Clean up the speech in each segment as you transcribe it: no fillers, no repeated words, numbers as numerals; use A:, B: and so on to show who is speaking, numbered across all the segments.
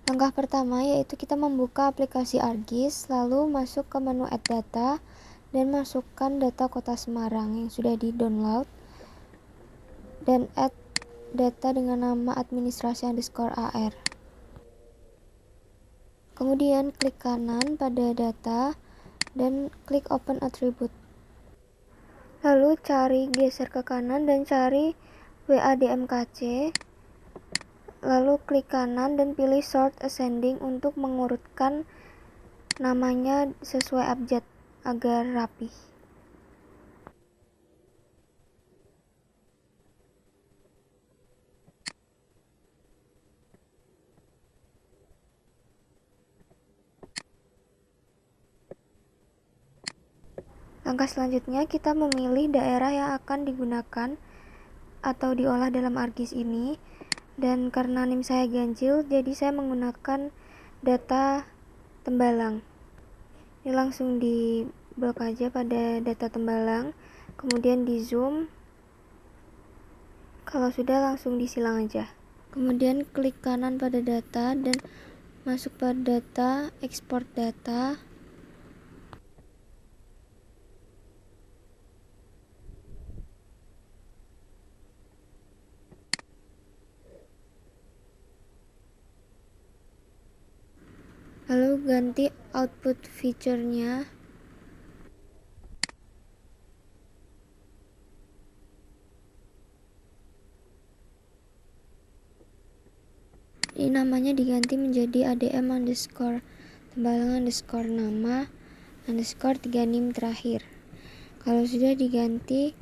A: Langkah pertama yaitu kita membuka aplikasi ArcGIS, lalu masuk ke menu Add Data, dan masukkan data Kota Semarang yang sudah di-download, dan add data dengan nama administrasi_AR. Kemudian klik kanan pada data, dan klik Open Attribute. Lalu cari geser ke kanan dan cari WADMKC. Lalu klik kanan dan pilih Sort Ascending untuk mengurutkan namanya sesuai abjad agar rapi. Langkah selanjutnya kita memilih daerah yang akan digunakan atau diolah dalam ArcGIS ini, dan karena NIM saya ganjil, jadi saya menggunakan data Tembalang. Ini langsung di blok aja pada data Tembalang, kemudian di zoom. Kalau sudah, langsung disilang aja. Kemudian klik kanan pada data dan masuk pada data, export data. Lalu ganti output feature-nya. Ini namanya diganti menjadi ADM_Tembalang_nama_3NIM terakhir. Kalau sudah diganti,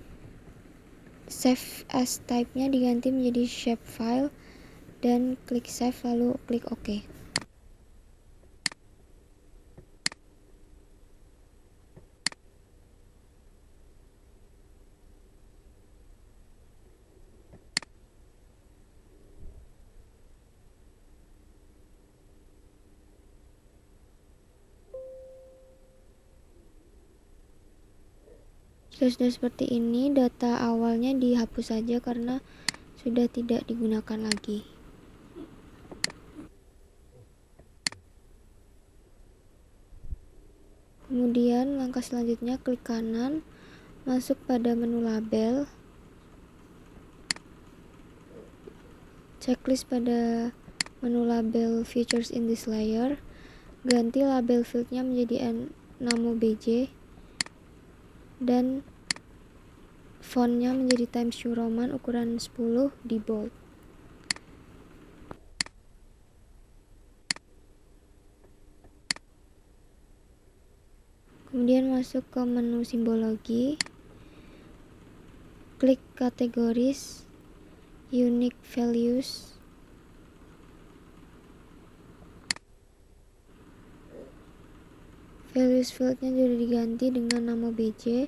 A: save as type-nya diganti menjadi shapefile, dan klik save lalu klik OK. Jika sudah seperti ini, data awalnya dihapus saja karena sudah tidak digunakan lagi. Kemudian langkah selanjutnya klik kanan, masuk pada menu label, checklist pada menu label features in this layer, ganti label fieldnya menjadi Namo BJ, dan fontnya menjadi Times New Roman ukuran 10 di bold. Kemudian masuk ke menu simbologi, klik kategoris, unique values, fieldnya sudah diganti dengan nama BJ,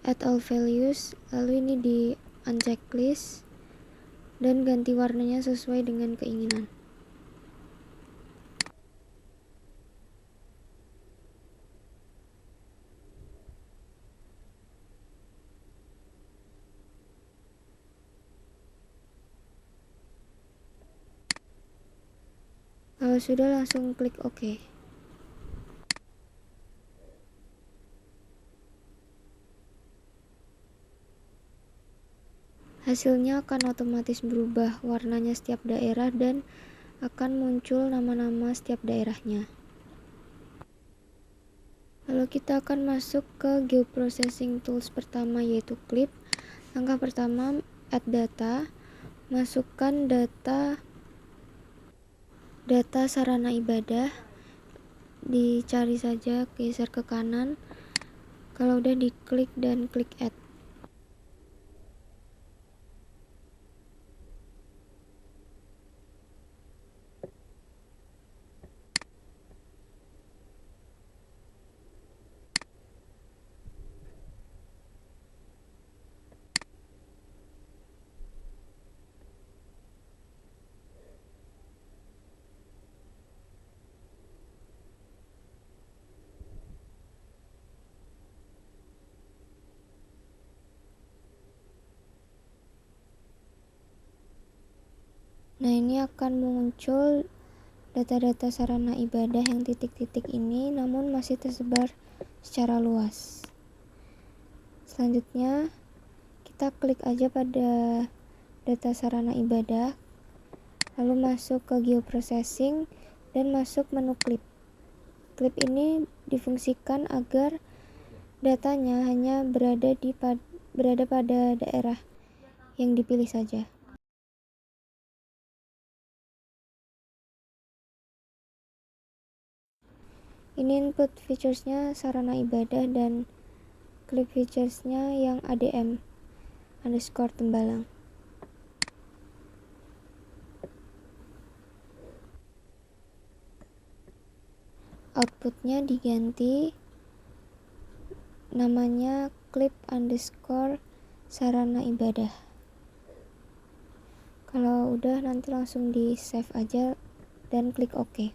A: add all values, lalu ini di unchecklist, dan ganti warnanya sesuai dengan keinginan. Kalau sudah, langsung klik OK. Hasilnya akan otomatis berubah warnanya setiap daerah dan akan muncul nama-nama setiap daerahnya. Lalu kita akan masuk ke geoprocessing tools pertama, yaitu Clip. Langkah pertama, add data, masukkan data sarana ibadah, dicari saja, geser ke kanan. Kalau udah, diklik dan klik add. Nah, ini akan muncul data-data sarana ibadah yang titik-titik ini namun masih tersebar secara luas. Selanjutnya kita klik aja pada data sarana ibadah, lalu masuk ke geoprocessing dan masuk menu clip. Clip ini difungsikan agar datanya hanya berada pada daerah yang dipilih saja. Ini input featuresnya sarana ibadah dan clip featuresnya yang ADM underscore Tembalang. Outputnya diganti namanya clip underscore sarana ibadah. Kalau udah nanti langsung di save aja dan klik OK.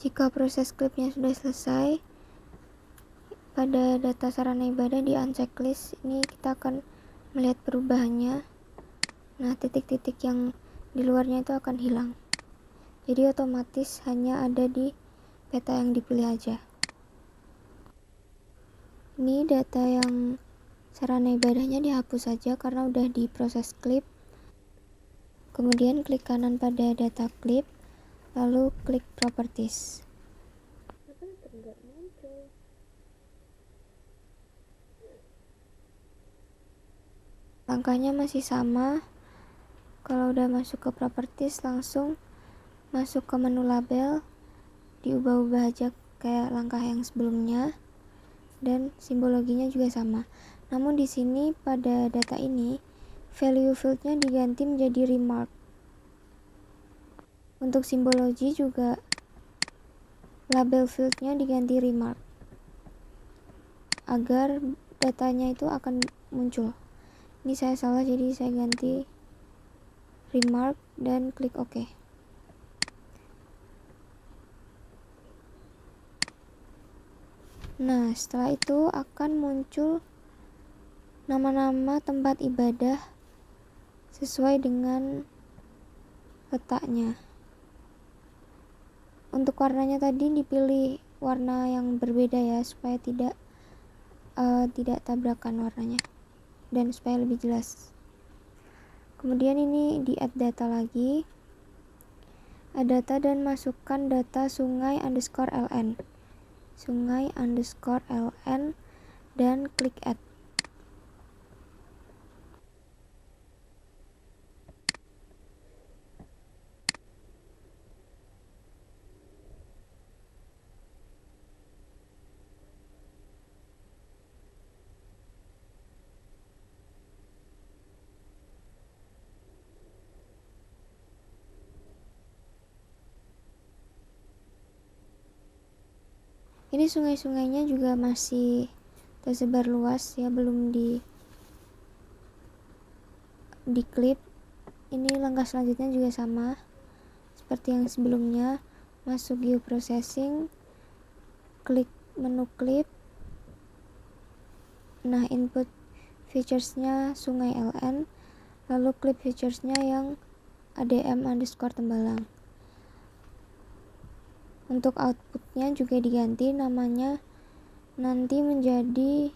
A: Jika proses klipnya sudah selesai, pada data sarana ibadah di unchecklist ini kita akan melihat perubahannya. Nah, titik-titik yang di luarnya itu akan hilang. Jadi otomatis hanya ada di peta yang dipilih aja. Ini data yang sarana ibadahnya dihapus saja karena udah diproses klip. Kemudian klik kanan pada data klip, lalu klik properties. Langkahnya masih sama. Kalau udah masuk ke properties, langsung masuk ke menu label, diubah-ubah aja kayak langkah yang sebelumnya, dan simbologinya juga sama. Namun di sini pada data ini value fieldnya diganti menjadi remark. Untuk simbologi juga label fieldnya diganti remark agar datanya itu akan muncul. Ini saya salah, jadi saya ganti remark dan klik OK. Nah, setelah itu akan muncul nama-nama tempat ibadah sesuai dengan letaknya. Untuk warnanya tadi dipilih warna yang berbeda ya, supaya tidak tabrakan warnanya dan supaya lebih jelas. Kemudian ini di add data lagi, add data dan masukkan data sungai underscore ln dan klik add. Ini sungai-sungainya juga masih tersebar luas ya, belum di klip. Ini langkah selanjutnya juga sama seperti yang sebelumnya, masuk geoprocessing, klik menu clip. Nah, input featuresnya sungai ln, lalu clip featuresnya yang ADM underscore Tembalang. Untuk outputnya juga diganti namanya nanti menjadi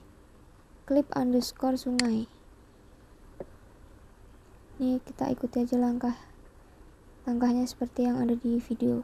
A: clip underscore sungai. Ini kita ikuti aja langkahnya seperti yang ada di video.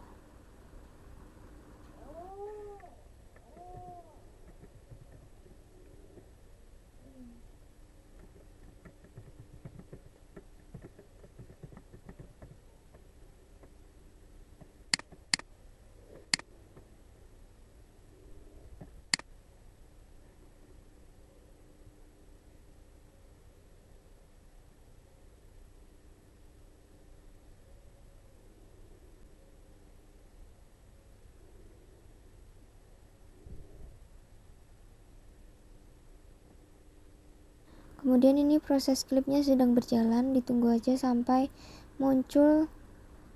A: Kemudian ini proses klipnya sedang berjalan, ditunggu aja sampai muncul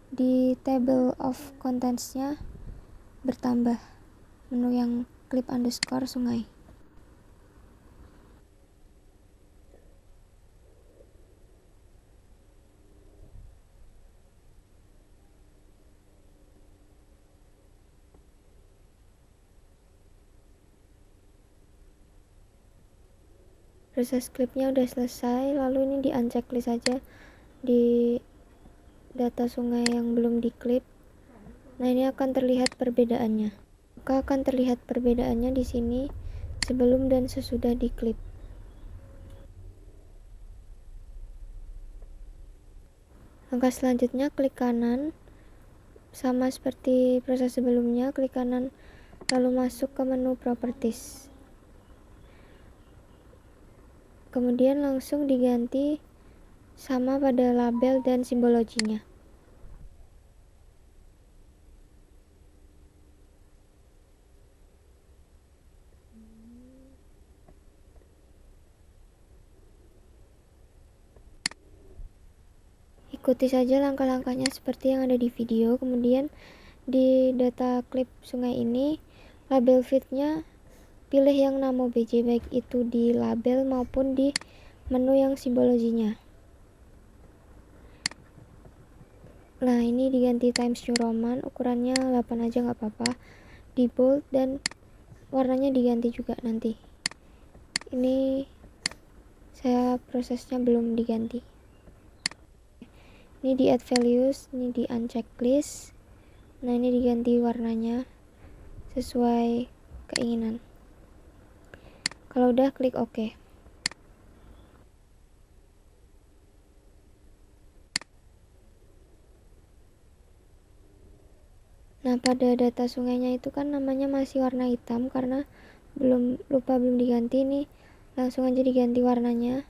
A: di table of contents-nya bertambah menu yang clip underscore sungai. Proses klipnya udah selesai, lalu ini di unchecklist aja di data sungai yang belum diklip. Nah, ini akan terlihat perbedaannya. Maka akan terlihat perbedaannya di sini sebelum dan sesudah diklip. Langkah selanjutnya klik kanan, sama seperti proses sebelumnya, klik kanan lalu masuk ke menu properties. Kemudian langsung diganti sama pada label dan simbologinya. Ikuti saja langkah-langkahnya seperti yang ada di video. Kemudian di data klip sungai ini, label feednya pilih yang namo BJ, baik itu di label maupun di menu yang simbologinya. Nah, ini diganti Times New Roman, ukurannya 8 aja nggak apa-apa, di bold, dan warnanya diganti juga nanti. Ini saya prosesnya belum diganti. Ini di add values, ini di unchecklist. Nah, ini diganti warnanya sesuai keinginan. Kalau udah, klik OK. Nah, pada data sungainya itu kan namanya masih warna hitam karena belum diganti nih. Langsung aja diganti warnanya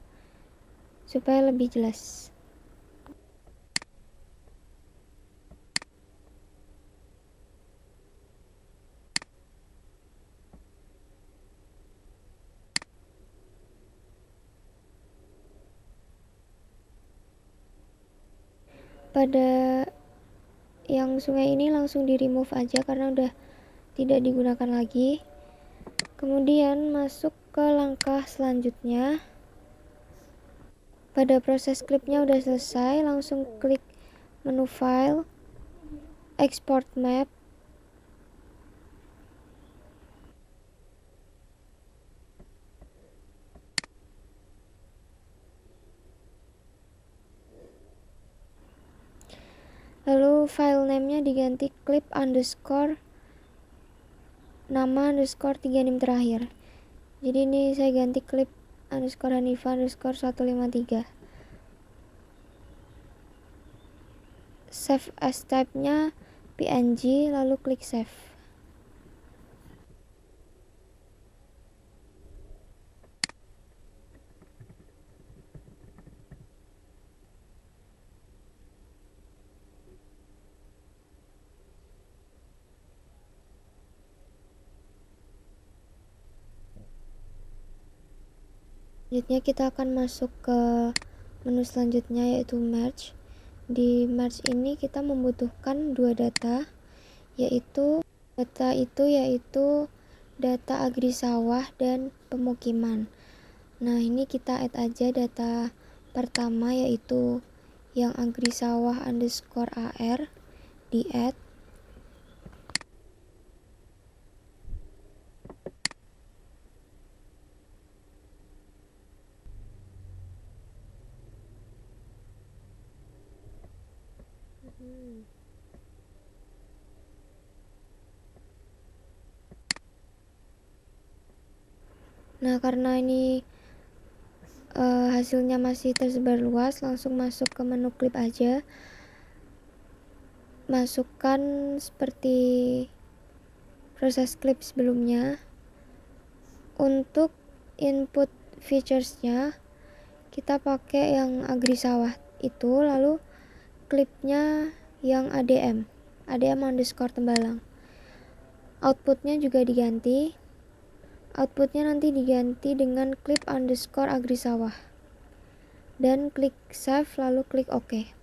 A: supaya lebih jelas. Pada yang sungai ini langsung di remove aja karena udah tidak digunakan lagi. Kemudian masuk ke langkah selanjutnya. Pada proses klipnya udah selesai, langsung klik menu file, export map. Lalu file name-nya diganti clip underscore nama underscore 36 terakhir. Jadi ini saya ganti clip underscore Hanifa underscore 153. Save as type-nya PNG, lalu klik save. Selanjutnya kita akan masuk ke menu selanjutnya, yaitu merge. Di merge ini kita membutuhkan dua data, yaitu data agri sawah dan pemukiman. Nah, ini kita add aja data pertama, yaitu yang agri sawah underscore AR, di add. Nah, karena ini hasilnya masih tersebar luas, langsung masuk ke menu klip aja. Masukkan seperti proses klip sebelumnya. Untuk input featuresnya kita pakai yang agri sawah itu, lalu klipnya yang ADM underscore Tembalang. Outputnya juga diganti Outputnya nanti diganti dengan clip underscore agrisawah. Dan klik save lalu klik OK.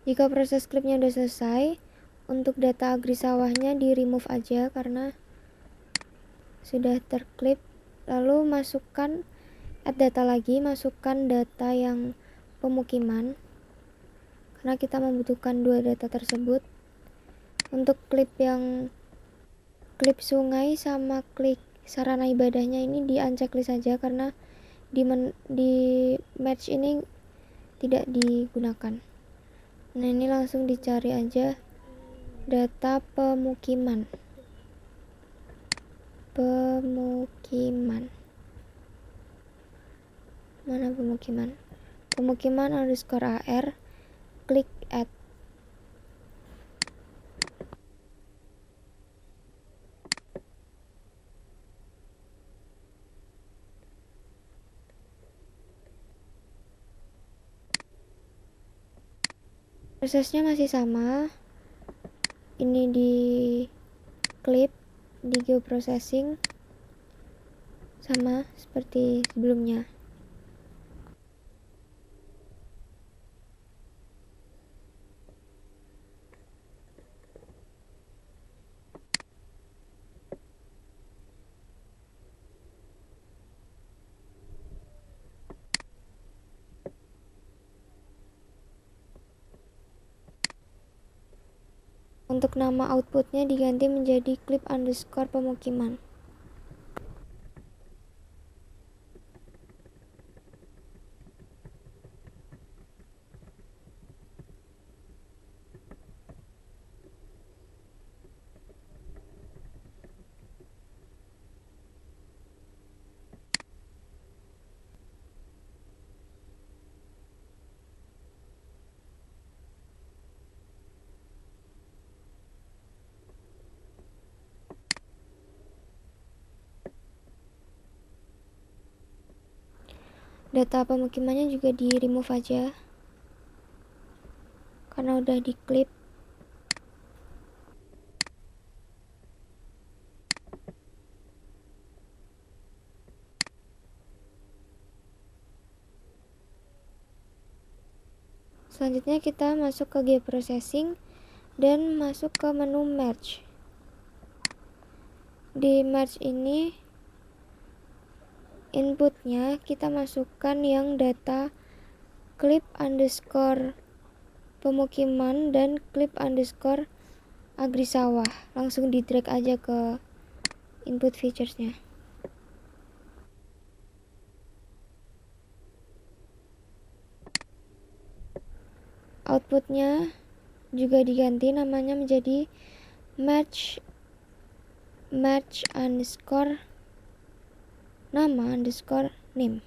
A: Jika proses klipnya udah selesai, untuk data agrisawahnya di remove aja karena sudah terklip. Lalu masukkan add data lagi, masukkan data yang pemukiman karena kita membutuhkan dua data tersebut. Untuk klip yang klip sungai sama klik sarana ibadahnya ini di unchecklist saja karena di match ini tidak digunakan. Nah, ini langsung dicari aja data pemukiman. Mana pemukiman? Pemukiman underscore AR, klik add. Prosesnya masih sama. Ini di clip, di geoprocessing sama seperti sebelumnya. Untuk nama outputnya diganti menjadi clip underscore pemukiman. Data pemukimannya juga di remove aja karena udah diklip. Selanjutnya kita masuk ke geoprocessing dan masuk ke menu merge. Di merge ini inputnya kita masukkan yang data clip underscore pemukiman dan clip underscore agrisawah. Langsung di drag aja ke input featuresnya. Outputnya juga diganti namanya menjadi match underscore nama underscore name.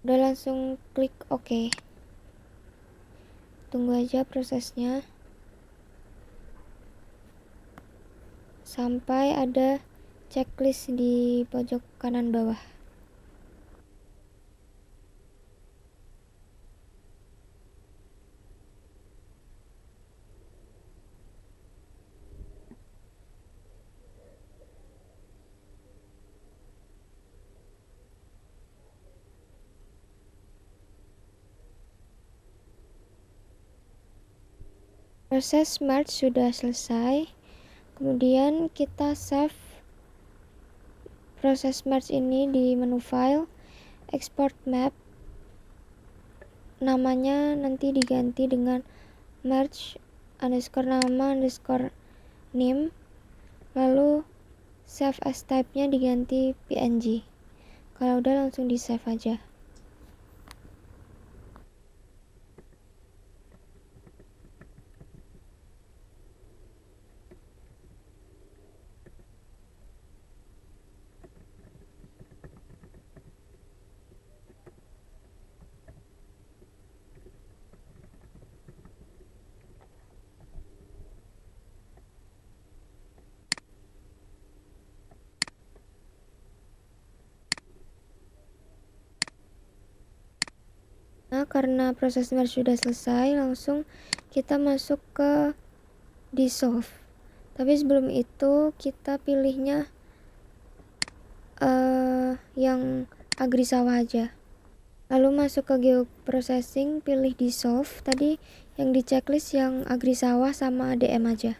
A: Udah langsung klik OK. Tunggu aja prosesnya sampai ada checklist di pojok kanan bawah. Proses merge sudah selesai. Kemudian kita save proses merge ini di menu file, export map. Namanya nanti diganti dengan merge underscore nama underscore name, lalu save as type-nya diganti PNG. Kalau udah langsung di save aja. Nah, karena proses merge sudah selesai, langsung kita masuk ke dissolve. Tapi sebelum itu kita pilihnya yang agrisawa aja. Lalu masuk ke geoprocessing, pilih dissolve. Tadi yang di checklist yang agrisawa sama ADM aja.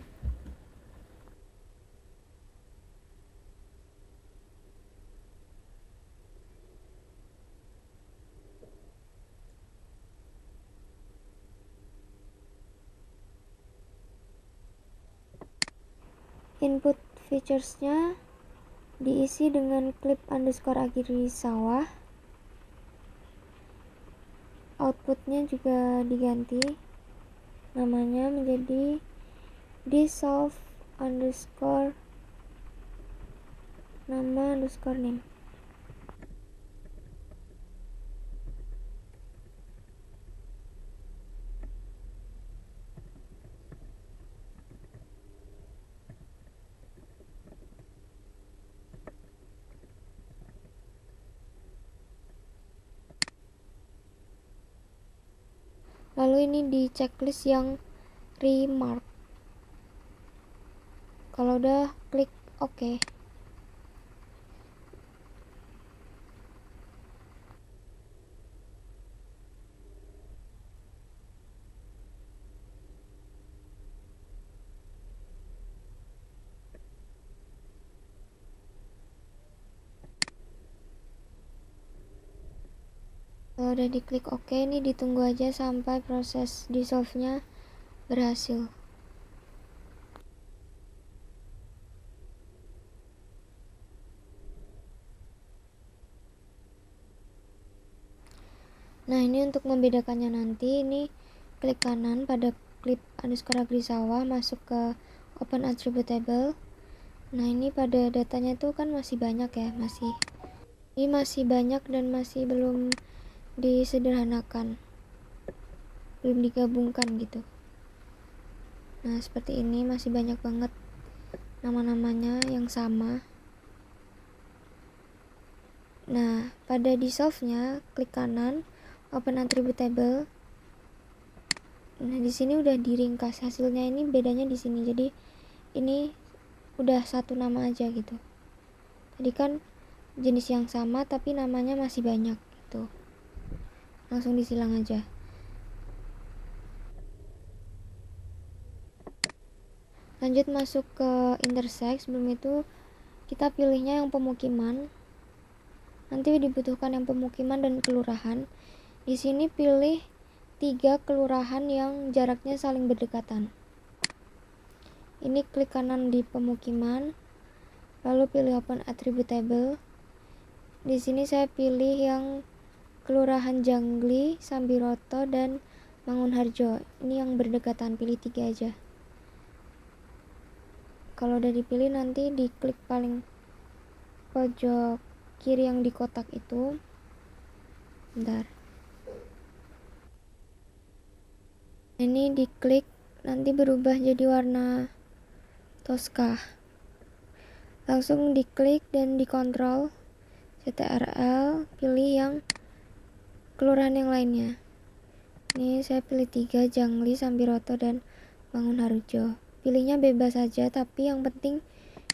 A: Input featuresnya diisi dengan clip underscore agrisawa. Outputnya juga diganti, namanya menjadi dissolve underscore nama underscore name. Lalu ini di checklist yang remark. Kalau udah klik OK. Kalau udah diklik OK, ini ditunggu aja sampai proses dissolve-nya berhasil. Nah, ini untuk membedakannya nanti, ini klik kanan pada clip underscore agrisawa, masuk ke open attribute table. Nah, ini pada datanya tuh kan masih banyak ya, ini masih banyak dan masih belum disederhanakan, belum digabungkan gitu. Nah, seperti ini masih banyak banget nama-namanya yang sama. Nah, pada dissolve-nya klik kanan, open attribute table. Nah, di sini udah diringkas, hasilnya ini bedanya di sini. Jadi ini udah satu nama aja gitu. Tadi kan jenis yang sama tapi namanya masih banyak gitu. Langsung disilang aja. Lanjut masuk ke intersect. Sebelum itu kita pilihnya yang pemukiman. Nanti dibutuhkan yang pemukiman dan kelurahan. Di sini pilih 3 kelurahan yang jaraknya saling berdekatan. Ini klik kanan di pemukiman, lalu pilih open attribute table. Di sini saya pilih yang kelurahan Jangli, Sambiroto, dan Mangunharjo. Ini yang berdekatan, pilih 3 aja. Kalau udah dipilih, nanti diklik paling pojok kiri yang di kotak itu. Bentar. Ini diklik, nanti berubah jadi warna Tosca. Langsung diklik dan dikontrol CTRL, pilih yang kelurahan yang lainnya. Ini saya pilih 3, Jangli, Sambiroto, dan Mangunharjo. Pilihnya bebas saja, tapi yang penting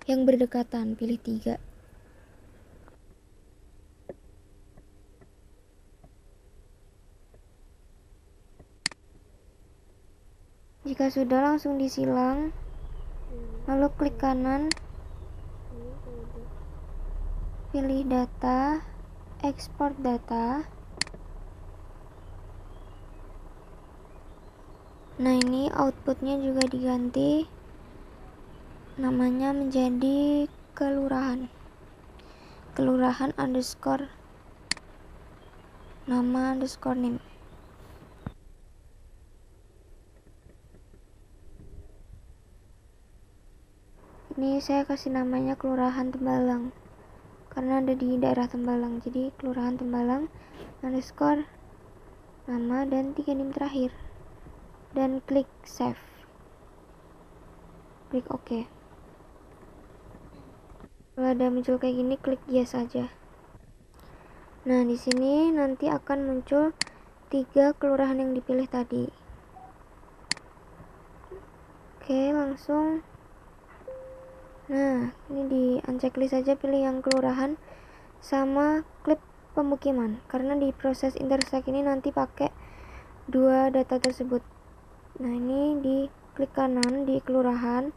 A: yang berdekatan, pilih 3. Jika Jika sudah, langsung disilang, lalu klik kanan, pilih data, export data. Nah, ini outputnya juga diganti namanya menjadi kelurahan underscore nama underscore name. Ini saya kasih namanya kelurahan Tembalang karena ada di daerah Tembalang, jadi kelurahan Tembalang underscore nama dan 3 nim terakhir, dan klik save, klik OK. Kalau ada muncul kayak gini, klik yes aja. Nah, di sini nanti akan muncul 3 kelurahan yang dipilih tadi. Oke, langsung. Nah, ini di unchecklist saja, pilih yang kelurahan sama klik pemukiman, karena di proses intersect ini nanti pakai 2 data tersebut. Nah, ini di klik kanan di kelurahan,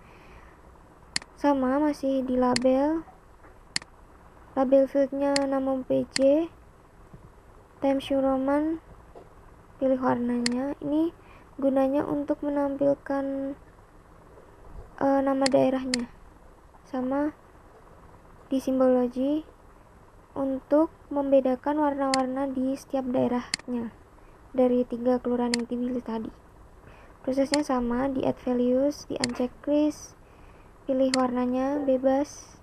A: sama masih di label fieldnya nama PJ, Times New Roman, pilih warnanya. Ini gunanya untuk menampilkan nama daerahnya, sama di simbologi untuk membedakan warna-warna di setiap daerahnya dari 3 kelurahan yang dipilih tadi. Prosesnya sama, di add values, di unchecklist, pilih warnanya bebas.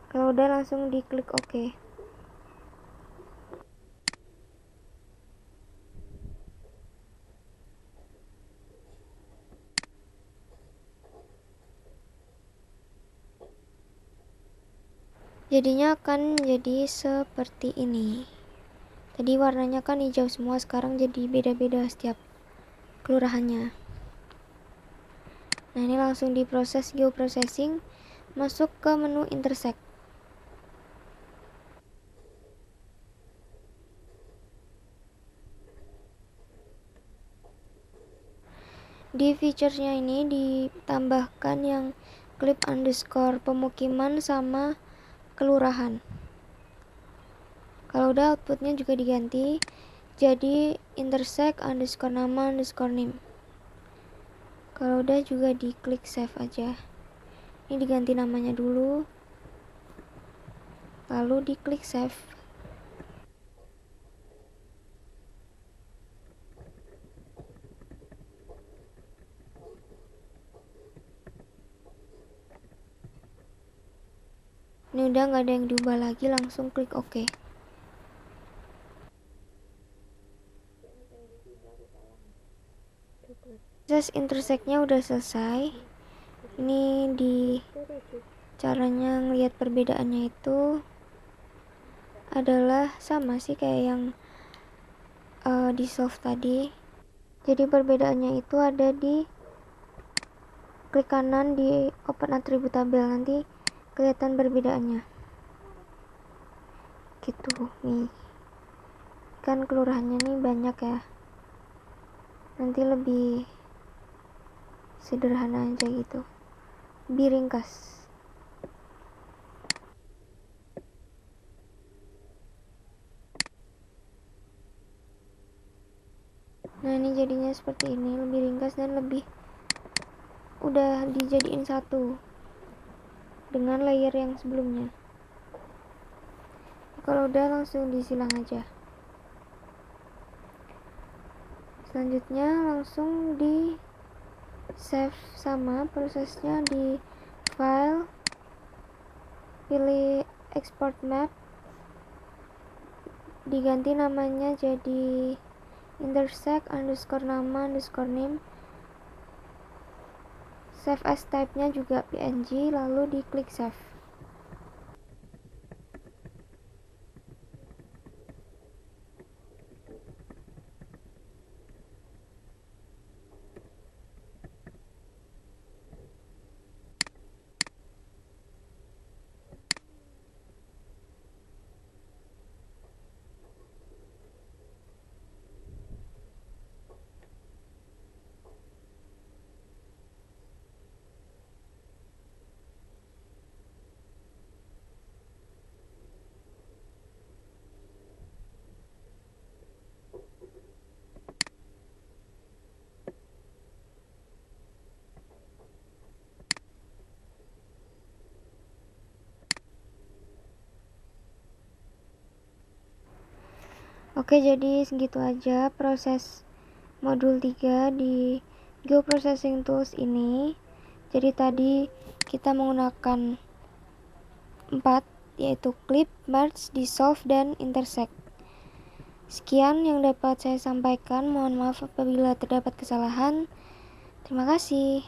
A: Kalau udah, langsung diklik OK. Jadinya akan jadi seperti ini. Tadi warnanya kan hijau semua, sekarang jadi beda-beda setiap kelurahannya. Nah, ini langsung diproses geoprocessing, masuk ke menu intersect. Di featuresnya ini ditambahkan yang clip underscore pemukiman sama kelurahan. Kalau udah, outputnya juga diganti jadi intersect underscore nama underscore name. Kalau udah juga diklik save aja. Ini diganti namanya dulu, lalu diklik save. Ini udah nggak ada yang diubah lagi, langsung klik OK. Proses intersectnya udah selesai. Ini di caranya ngelihat perbedaannya itu adalah sama sih kayak yang di solve tadi. Jadi perbedaannya itu ada di klik kanan di open attribute tabel, nanti kelihatan perbedaannya. Gitu nih. Kan kelurahannya nih banyak ya. Nanti lebih sederhana aja gitu, lebih ringkas. Nah, ini jadinya seperti ini, lebih ringkas dan lebih udah dijadiin satu dengan layer yang sebelumnya. Kalau udah, langsung disilang aja. Selanjutnya langsung di save, sama prosesnya di file, pilih export map, diganti namanya jadi intersect underscore nama underscore name, save as type nya juga PNG, lalu diklik save. Oke, jadi segitu aja proses modul 3 di Geoprocessing Tools ini. Jadi tadi kita menggunakan 4, yaitu clip, merge, dissolve, dan intersect. Sekian yang dapat saya sampaikan. Mohon maaf apabila terdapat kesalahan. Terima kasih.